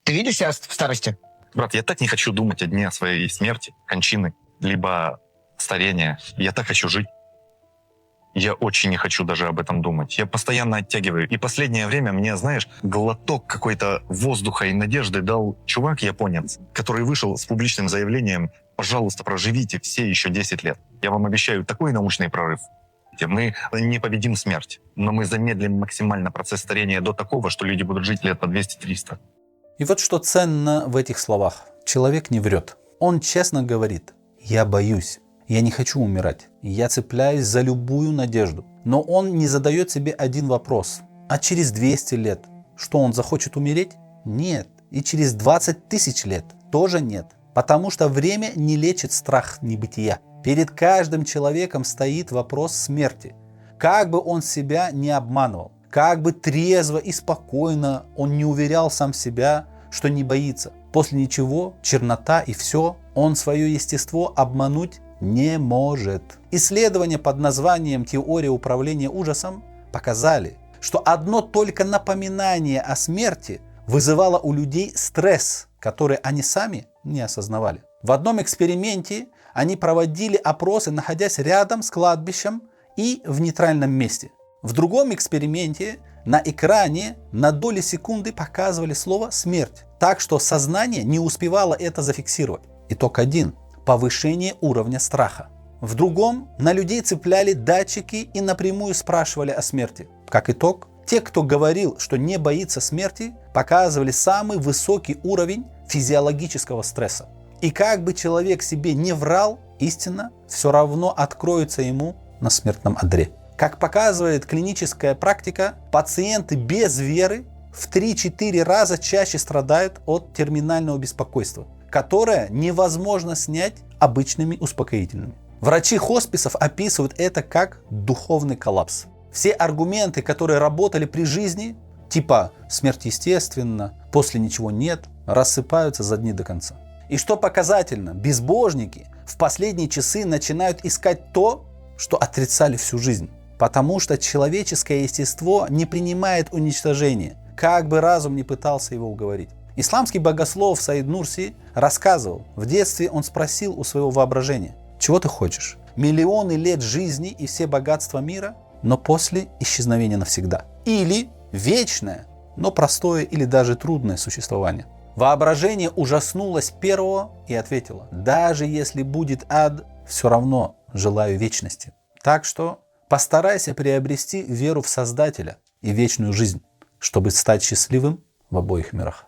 Ты видишь себя в старости? Брат, я так не хочу думать о дне своей смерти, кончины, либо старения. Я так хочу жить. Я очень не хочу даже об этом думать. Я постоянно оттягиваю. И последнее время мне, знаешь, глоток какой-то воздуха и надежды дал чувак, японец, который вышел с публичным заявлением: пожалуйста, проживите все еще 10 лет. Я вам обещаю такой научный прорыв. Мы не победим смерть, но мы замедлим максимально процесс старения до такого, что люди будут жить лет по 200-300. И вот что ценно в этих словах. Человек не врет. Он честно говорит: я боюсь, я не хочу умирать, я цепляюсь за любую надежду. Но он не задает себе один вопрос: а через 200 лет что, он захочет умереть? Нет. И через 20 тысяч лет тоже нет. Потому что время не лечит страх небытия. Перед каждым человеком стоит вопрос смерти. Как бы он себя не обманывал, как бы трезво и спокойно он не уверял сам себя, что не боится, после ничего, чернота и все, он свое естество обмануть не может. Исследования под названием «Теория управления ужасом» показали, что одно только напоминание о смерти вызывало у людей стресс, который они сами не осознавали. В одном эксперименте они проводили опросы, находясь рядом с кладбищем и в нейтральном месте. В другом эксперименте на экране на доли секунды показывали слово «смерть», так что сознание не успевало это зафиксировать. Итог один – повышение уровня страха. В другом на людей цепляли датчики и напрямую спрашивали о смерти. Как итог, те, кто говорил, что не боится смерти, показывали самый высокий уровень физиологического стресса. И как бы человек себе не врал, истина все равно откроется ему на смертном одре. Как показывает клиническая практика, пациенты без веры в 3-4 раза чаще страдают от терминального беспокойства, которое невозможно снять обычными успокоительными. Врачи хосписов описывают это как духовный коллапс. Все аргументы, которые работали при жизни, типа «смерть естественна», «после ничего нет», рассыпаются за дни до конца. И что показательно, безбожники в последние часы начинают искать то, что отрицали всю жизнь. Потому что человеческое естество не принимает уничтожения, как бы разум не пытался его уговорить. Исламский богослов Саид Нурси рассказывал, в детстве он спросил у своего воображения: чего ты хочешь? Миллионы лет жизни и все богатства мира, но после исчезновения навсегда. Или вечное, но простое или даже трудное существование. Воображение ужаснулось первого и ответило: даже если будет ад, все равно желаю вечности. Так что постарайся приобрести веру в Создателя и вечную жизнь, чтобы стать счастливым в обоих мирах.